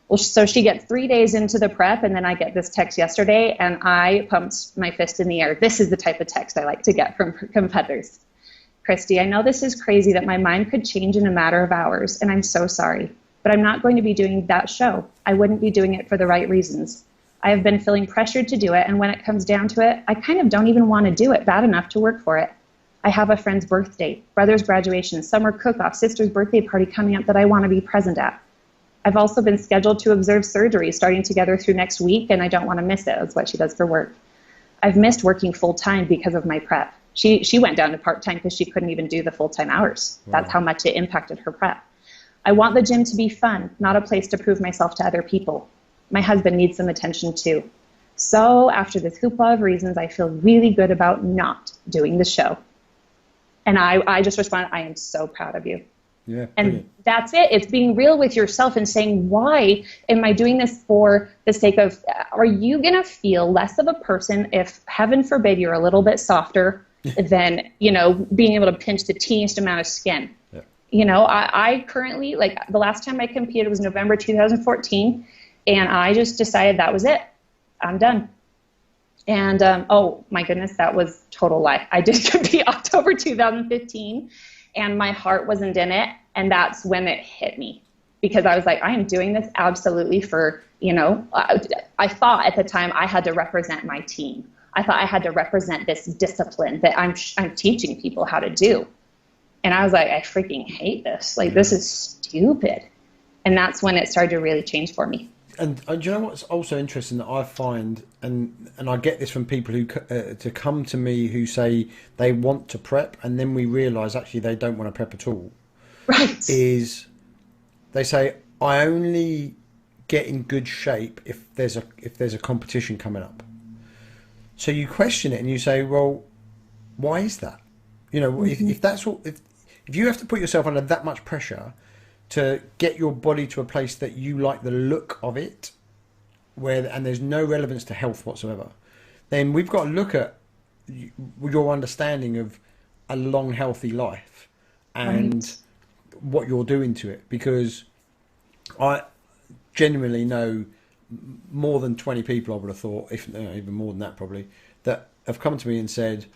Well, so she gets 3 days into the prep, and then I get this text yesterday, and I pumped my fist in the air. This is the type of text I like to get from competitors. Kristy, I know this is crazy that my mind could change in a matter of hours, and I'm so sorry, but I'm not going to be doing that show. I wouldn't be doing it for the right reasons. I have been feeling pressured to do it, and when it comes down to it, I kind of don't even want to do it bad enough to work for it. I have a friend's birthday, brother's graduation, summer cook-off, sister's birthday party coming up that I want to be present at. I've also been scheduled to observe surgery starting together through next week, and I don't want to miss it. That's what she does for work. I've missed working full-time because of my prep. She went down to part-time because she couldn't even do the full-time hours. Wow. That's how much it impacted her prep. I want the gym to be fun, not a place to prove myself to other people. My husband needs some attention too. So after this hoopla of reasons, I feel really good about not doing the show. And I just responded, I am so proud of you. Yeah, and brilliant. That's it. It's being real with yourself and saying, why am I doing this for the sake of, are you going to feel less of a person if, heaven forbid, you're a little bit softer than, being able to pinch the teeniest amount of skin? Yeah. I currently, like the last time I competed was November 2014, and I just decided that was it. I'm done. And, oh my goodness, that was total lie. I did compete October 2015, and my heart wasn't in it. And that's when it hit me, because I was like, I am doing this absolutely for, I thought at the time I had to represent my team. I thought I had to represent this discipline that I'm teaching people how to do. And I was like, I freaking hate this. Like, this is stupid. And that's when it started to really change for me. And do you know what's also interesting that I find, and I get this from people who to come to me who say they want to prep, and then we realise actually they don't want to prep at all. Right. Is they say, I only get in good shape if there's a competition coming up. So you question it and you say, well, why is that? If that's what if you have to put yourself under that much pressure to get your body to a place that you like the look of it, and there's no relevance to health whatsoever, then we've got to look at your understanding of a long, healthy life and what you're doing to it. Because I genuinely know more than 20 people, I would have thought, if even more than that probably, that have come to me and said,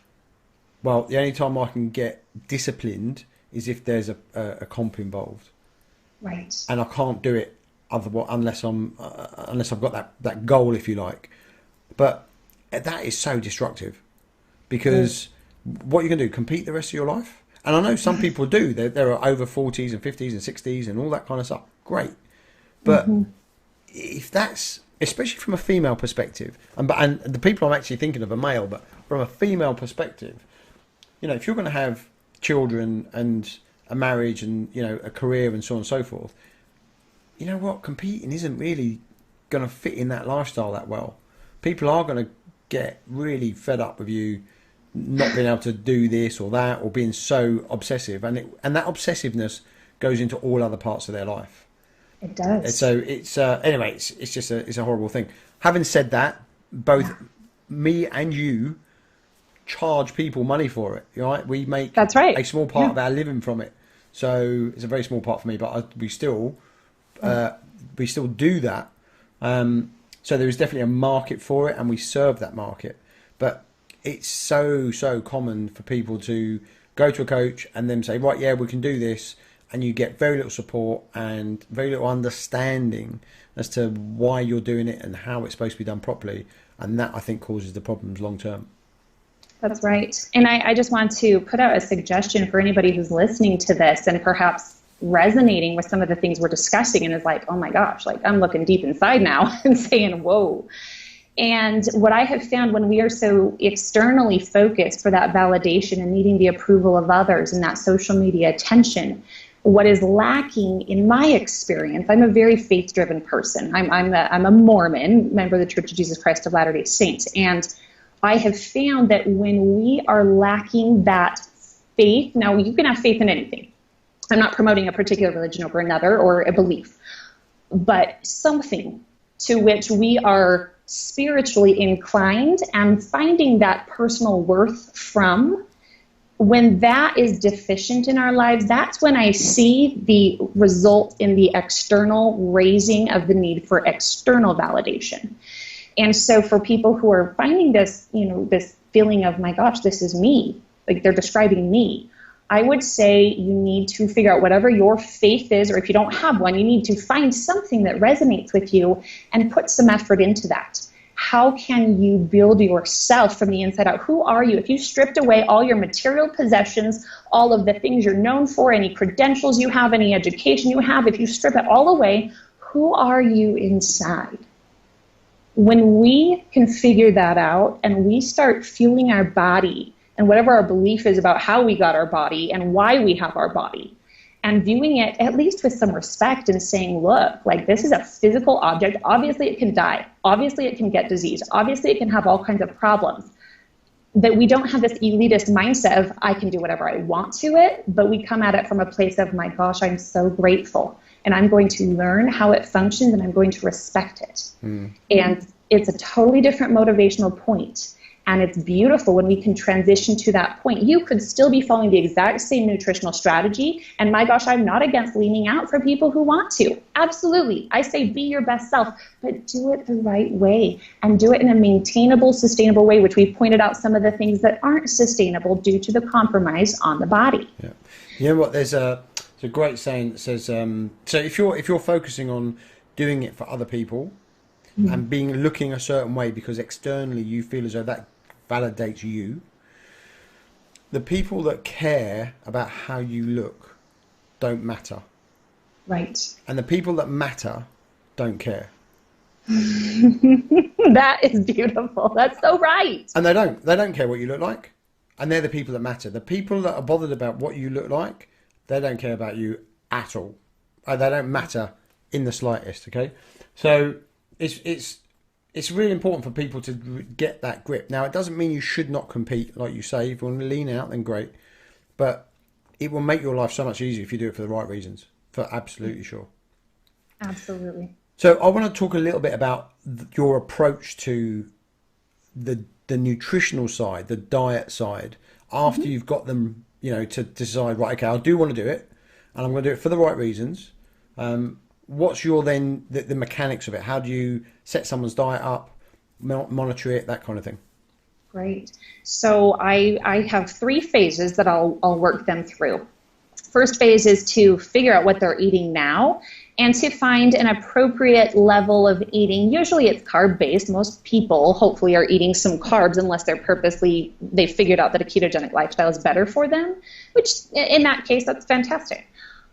well, the only time I can get disciplined is if there's a comp involved. Right. And I can't do it unless I've got that goal, if you like. But that is so destructive, because what are you going to do? Compete the rest of your life? And I know some people do. There are over 40s and 50s and 60s and all that kind of stuff. Great. But if that's, especially from a female perspective, and the people I'm actually thinking of are male, but from a female perspective, if you're going to have children and a marriage and a career and so on and so forth, you know what, competing isn't really going to fit in that lifestyle that well. People are going to get really fed up with you not being able to do this or that, or being so obsessive, and that obsessiveness goes into all other parts of their life. It does. So it's anyway, it's just it's a horrible thing. Having said that, both me and you charge people money for it, right? We make That's right. a small part of our living from it. So it's a very small part for me, but we still do that. So there is definitely a market for it, and we serve that market. But it's so common for people to go to a coach and then say, right, yeah, we can do this, and you get very little support and very little understanding as to why you're doing it and how it's supposed to be done properly, and that I think causes the problems long term. That's right. And I just want to put out a suggestion for anybody who's listening to this and perhaps resonating with some of the things we're discussing and is like, oh my gosh, like I'm looking deep inside now and saying, whoa. And what I have found when we are so externally focused for that validation and needing the approval of others and that social media attention, what is lacking in my experience, I'm a very faith-driven person. I'm a Mormon, member of the Church of Jesus Christ of Latter-day Saints. And I have found that when we are lacking that faith, now you can have faith in anything. I'm not promoting a particular religion over another or a belief, but something to which we are spiritually inclined and finding that personal worth from, when that is deficient in our lives, that's when I see the result in the external raising of the need for external validation. And so for people who are finding this, this feeling of, my gosh, this is me, like they're describing me, I would say you need to figure out whatever your faith is, or if you don't have one, you need to find something that resonates with you and put some effort into that. How can you build yourself from the inside out? Who are you? If you stripped away all your material possessions, all of the things you're known for, any credentials you have, any education you have, if you strip it all away, who are you inside? When we can figure that out and we start fueling our body and whatever our belief is about how we got our body and why we have our body, and viewing it at least with some respect and saying, look, like this is a physical object. Obviously it can die. Obviously it can get diseased. Obviously it can have all kinds of problems. That we don't have this elitist mindset of I can do whatever I want to it, but we come at it from a place of, my gosh, I'm so grateful. And I'm going to learn how it functions and I'm going to respect it. And it's a totally different motivational point. And it's beautiful when we can transition to that point. You could still be following the exact same nutritional strategy. And my gosh, I'm not against leaning out for people who want to. Absolutely. I say be your best self, but do it the right way and do it in a maintainable, sustainable way, which we pointed out some of the things that aren't sustainable due to the compromise on the body. Yeah. You know what? There's a great saying that says, so if you're focusing on doing it for other people and looking a certain way because externally you feel as though that validates you, the people that care about how you look don't matter. Right. And the people that matter don't care. That is beautiful. That's so right. And they don't care what you look like. And they're the people that matter. The people that are bothered about what you look like, they don't care about you at all. They don't matter in the slightest, okay? So it's really important for people to get that grip. Now, it doesn't mean you should not compete, like you say. If you want to lean out, then great. But it will make your life so much easier if you do it for the right reasons, for absolutely sure. Absolutely. So I want to talk a little bit about your approach to the nutritional side, the diet side, after you've got them, to decide, right, okay, I do want to do it, and I'm going to do it for the right reasons. What's your then the mechanics of it? How do you set someone's diet up, monitor it, that kind of thing? Great. So I have 3 phases that I'll work them through. First phase is to figure out what they're eating now and to find an appropriate level of eating. Usually it's carb-based. Most people hopefully are eating some carbs unless they figured out that a ketogenic lifestyle is better for them, which in that case, that's fantastic.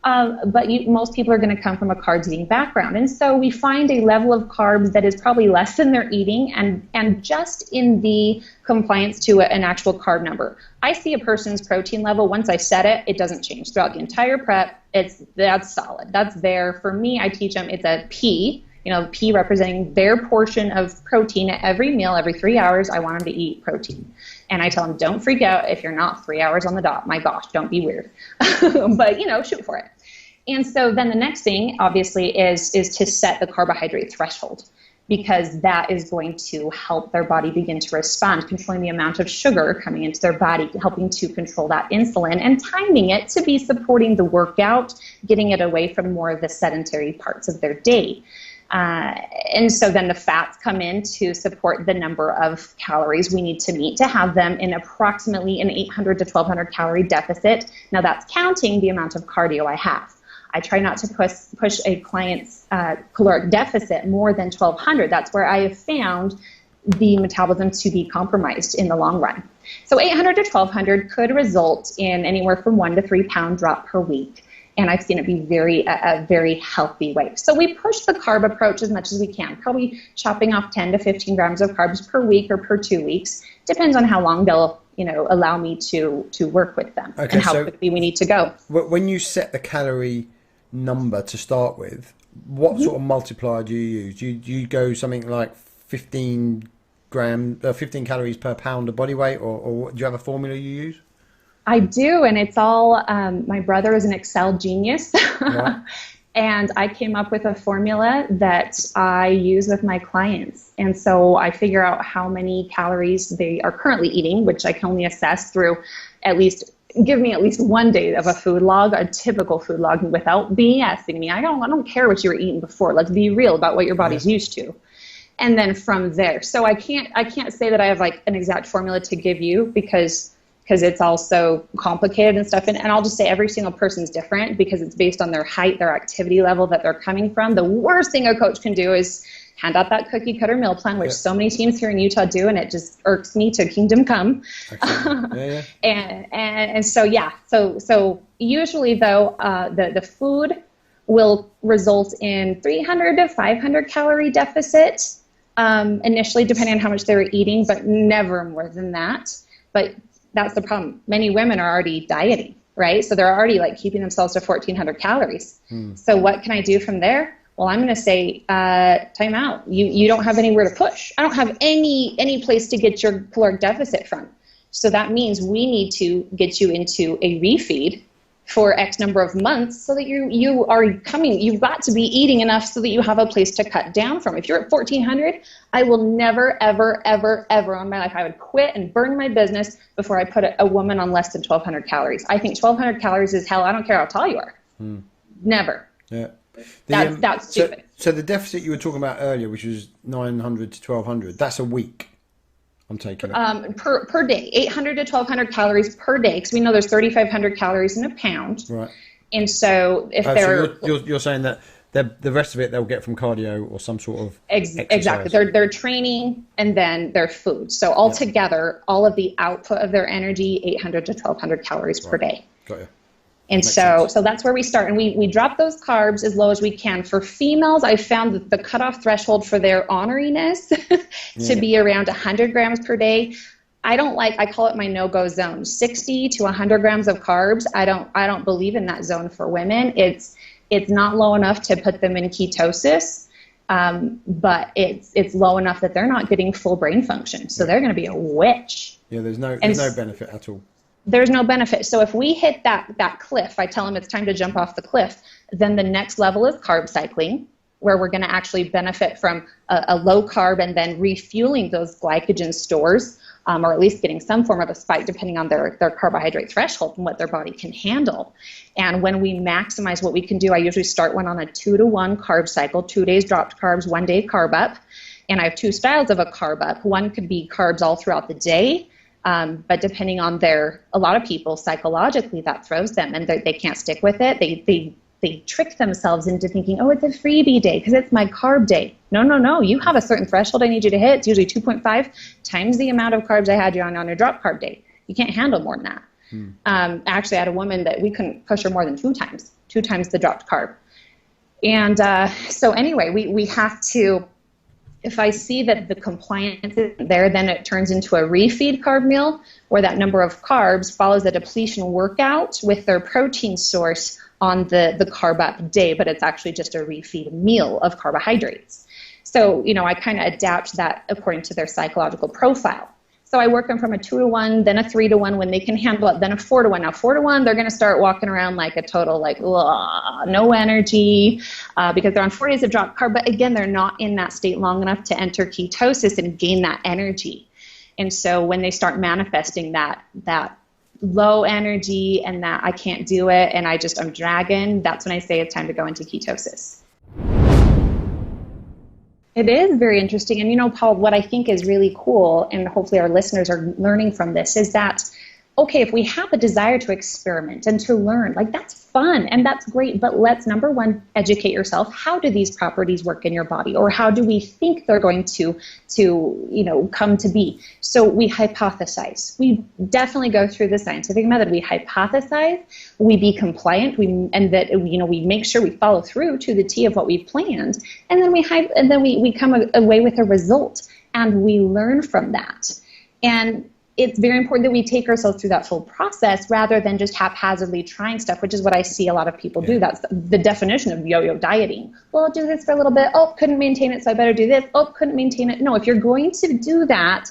But most people are going to come from a carbs eating background. And so we find a level of carbs that is probably less than they're eating and just in the compliance to an actual carb number. I see a person's protein level. Once I set it, it doesn't change throughout the entire prep. That's solid. That's there. For me, I teach them it's a P, P representing their portion of protein at every meal. Every 3 hours, I want them to eat protein. And I tell them, don't freak out if you're not 3 hours on the dot. My gosh, don't be weird. But, shoot for it. And so then the next thing, obviously, is to set the carbohydrate threshold, because that is going to help their body begin to respond, controlling the amount of sugar coming into their body, helping to control that insulin, and timing it to be supporting the workout, getting it away from more of the sedentary parts of their day. And so then the fats come in to support the number of calories we need to meet to have them in approximately an 800 to 1200 calorie deficit. Now that's counting the amount of cardio I have. I try not to push a client's caloric deficit more than 1200. That's where I have found the metabolism to be compromised in the long run. So 800 to 1200 could result in anywhere from 1 to 3 pound drop per week. And I've seen it be a very healthy way. So we push the carb approach as much as we can, probably chopping off 10 to 15 grams of carbs per week or per 2 weeks. Depends on how long they'll allow me to work with them, and how quickly we need to go. When you set the calorie number to start with, what sort of multiplier do you use? Do you go something like 15 calories per pound of body weight, or do you have a formula you use? I do, and it's all, my brother is an Excel genius, Right. and I came up with a formula that I use with my clients. And so I figure out how many calories they are currently eating, which I can only assess through give me at least 1 day of a food log, a typical food log, without BSing me. I don't care what you were eating before. Let's be real about what your body's used to. And then from there, so I can't say that I have like an exact formula to give you because it's all so complicated and stuff. And I'll just say every single person's different because it's based on their height, their activity level that they're coming from. The worst thing a coach can do is hand out that cookie cutter meal plan, which so many teams here in Utah do, and it just irks me to kingdom come. And so usually though, the food will result in 300 to 500 calorie deficit initially, depending on how much they were eating, but never more than that. But that's the problem. Many women are already dieting, right? So they're already like keeping themselves to 1400 calories. So what can I do from there? Well, I'm going to say, time out. You don't have anywhere to push. I don't have any place to get your caloric deficit from. So that means we need to get you into a refeed for X number of months so that you've got to be eating enough so that you have a place to cut down from. If you're at 1400, I will never, ever, ever, ever in my life, I would quit and burn my business before I put a woman on less than 1200 calories. I think 1200 calories is hell. I don't care how tall you are. Never. Yeah. That's stupid. So the deficit you were talking about earlier, which was 900 to 1200, that's a week. I'm taking it. Per day, 800 to 1200 calories per day, because we know there's 3,500 calories in a pound. Right. And so so you're saying that the rest of it they'll get from cardio or some sort of exercise. Exactly. They're training and then their food. So altogether, all of the output of their energy, 800 to 1200 calories per day. Got you. And so that's where we start. And we drop those carbs as low as we can. For females, I found that the cutoff threshold for their honoriness to be around 100 grams per day. I call it my no-go zone. 60 to 100 grams of carbs. I don't believe in that zone for women. It's not low enough to put them in ketosis, but it's low enough that they're not getting full brain function. So they're going to be a witch. Yeah, there's no benefit at all. There's no benefit. So if we hit that cliff, I tell them it's time to jump off the cliff, then the next level is carb cycling, where we're going to actually benefit from a low carb and then refueling those glycogen stores, or at least getting some form of a spike depending on their carbohydrate threshold and what their body can handle. And when we maximize what we can do, I usually start one on a 2-to-1 carb cycle, 2 days dropped carbs, 1 day carb up. And I have 2 styles of a carb up. One could be carbs all throughout the day. But depending on a lot of people psychologically that throws them and they can't stick with it. They trick themselves into thinking, oh, it's a freebie day because it's my carb day. No. You have a certain threshold I need you to hit. It's usually 2.5 times the amount of carbs I had you on your drop carb day. You can't handle more than that. Actually, I had a woman that we couldn't push her more than 2 times the dropped carb. And so anyway, we have to, if I see that the compliance isn't there, then it turns into a refeed carb meal where that number of carbs follows a depletion workout with their protein source on the carb up day, but it's actually just a refeed meal of carbohydrates. So, I kind of adapt that according to their psychological profile. So I work them from a 2-to-1, then a 3-to-1 when they can handle it, then a 4-to-1. Now 4-to-1, they're going to start walking around like a total no energy because they're on 4 days of drop carb. But again, they're not in that state long enough to enter ketosis and gain that energy. And so when they start manifesting that low energy and that I can't do it and I'm dragging, that's when I say it's time to go into ketosis. It is very interesting. And, Paul, what I think is really cool, and hopefully our listeners are learning from this, is that, okay, if we have a desire to experiment and to learn, like that's fun and that's great, but let's, number one, educate yourself. How do these properties work in your body? Or how do we think they're going to come to be? So we hypothesize. We definitely go through the scientific method. We hypothesize, we be compliant, we make sure we follow through to the T of what we've planned, and then we come away with a result, and we learn from that. And it's very important that we take ourselves through that full process rather than just haphazardly trying stuff, which is what I see a lot of people do. That's the definition of yo-yo dieting. Well, I'll do this for a little bit. Oh, couldn't maintain it, so I better do this. Oh, couldn't maintain it. No, if you're going to do that,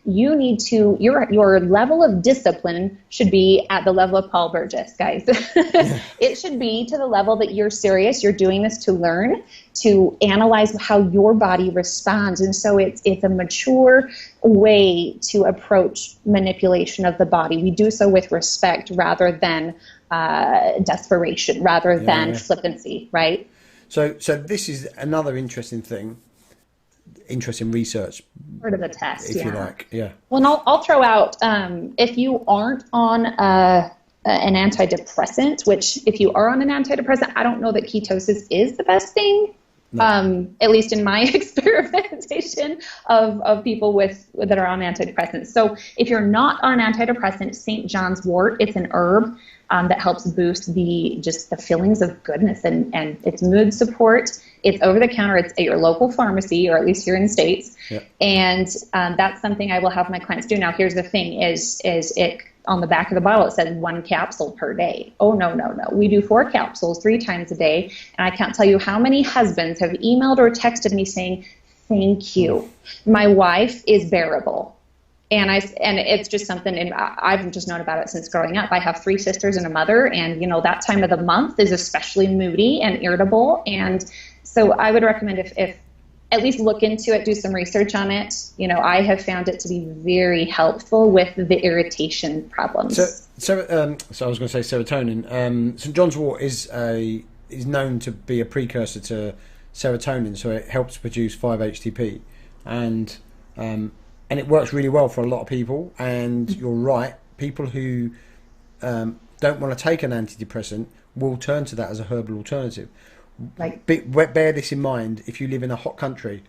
you need to, your level of discipline should be at the level of Paul Burgess, guys. It should be to the level that you're serious. You're doing this to learn, to analyze how your body responds. And so it's a mature way to approach manipulation of the body. We do so with respect rather than desperation, rather than flippancy, right? So this is another interesting research. Part of the test, if you like, yeah. Well, and I'll throw out, if you aren't on an antidepressant, which if you are on an antidepressant, I don't know that ketosis is the best thing. No. At least in my experimentation of people that are on antidepressants. So if you're not on an antidepressant, St. Johns Wort, it's an herb that helps boost the feelings of goodness and it's mood support. It's over the counter. It's at your local pharmacy, or at least here in the States. Yep. And that's something I will have my clients do. Now, here's the thing: is it on the back of the bottle? It says 1 capsule per day. Oh no! We do 4 capsules 3 times a day, and I can't tell you how many husbands have emailed or texted me saying, "Thank you, my wife is bearable." And it's just something, and I've just known about it since growing up. I have 3 sisters and a mother, and that time of the month is especially moody and irritable. And so I would recommend if at least look into it, do some research on it. I have found it to be very helpful with the irritation problems. So I was going to say serotonin. St. Johns Wort is known to be a precursor to serotonin, so it helps produce 5-HTP, and it works really well for a lot of people. And you're right, people who don't want to take an antidepressant will turn to that as a herbal alternative. Bear this in mind: if you live in a hot country,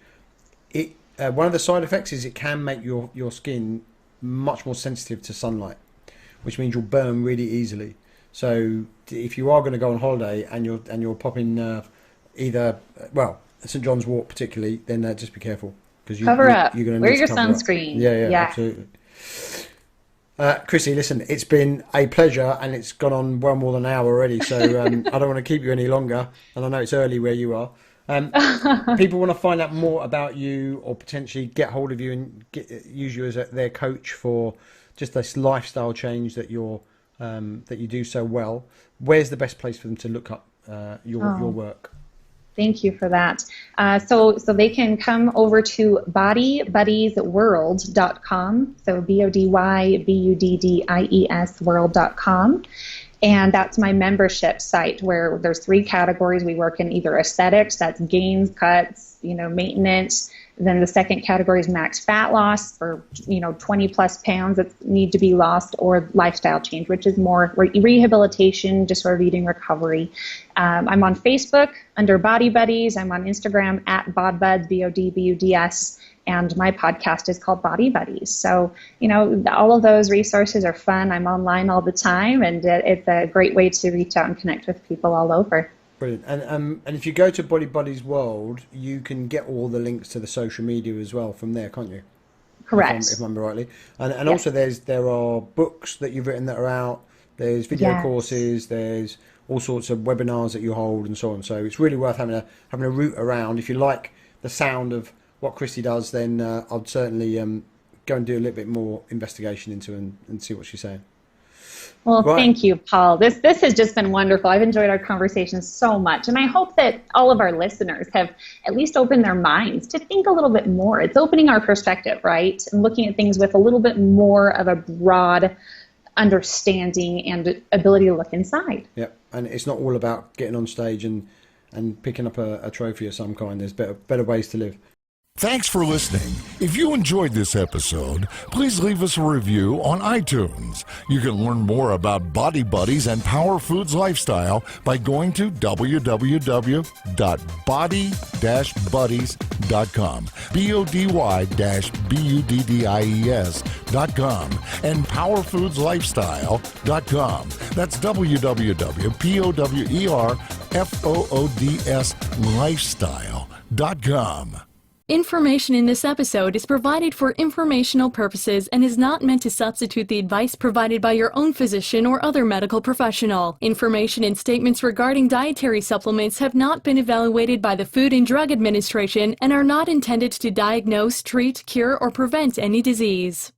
one of the side effects is it can make your skin much more sensitive to sunlight, which means you'll burn really easily. So if you are going to go on holiday and you're popping St. John's Wort particularly, then just be careful, because cover up. You're going to wear your sunscreen. Yeah, absolutely. Kristy, listen, it's been a pleasure, and it's gone on well more than an hour already, so I don't want to keep you any longer, and I know it's early where you are. People want to find out more about you, or potentially get hold of you and use you as their coach for just this lifestyle change that you do so well. Where's the best place for them to look up your work? Thank you for that. So they can come over to bodybuddiesworld.com. So BODYBUDDIES world.com. And that's my membership site, where there's 3 categories. We work in either aesthetics, that's gains, cuts, maintenance. Then the second category is max fat loss for 20 plus pounds that need to be lost, or lifestyle change, which is more rehabilitation, disordered eating recovery. I'm on Facebook under Body Buddies. I'm on Instagram at BodBuds, BODBUDS, and my podcast is called Body Buddies. So all of those resources are fun. I'm online all the time, and it's a great way to reach out and connect with people all over. Brilliant. And if you go to Body Buddies World, you can get all the links to the social media as well from there, can't you? Correct. If I remember rightly. And also there are books that you've written that are out. There's video courses. There's all sorts of webinars that you hold and so on. So it's really worth having a route around. If you like the sound of what Kristy does, then I'd certainly go and do a little bit more investigation into and see what she's saying. Well, Thank you, Paul. This has just been wonderful. I've enjoyed our conversation so much, and I hope that all of our listeners have at least opened their minds to think a little bit more. It's opening our perspective, right? And looking at things with a little bit more of a broad understanding and ability to look inside. Yep, and it's not all about getting on stage and picking up a trophy of some kind. There's better ways to live. Thanks for listening. If you enjoyed this episode, please leave us a review on iTunes. You can learn more about Body Buddies and Power Foods Lifestyle by going to www.body-buddies.com, BODY-BUDDIES.com, and powerfoodslifestyle.com. That's www.powerfoodslifestyle.com. Information in this episode is provided for informational purposes and is not meant to substitute the advice provided by your own physician or other medical professional. Information and statements regarding dietary supplements have not been evaluated by the Food and Drug Administration and are not intended to diagnose, treat, cure, or prevent any disease.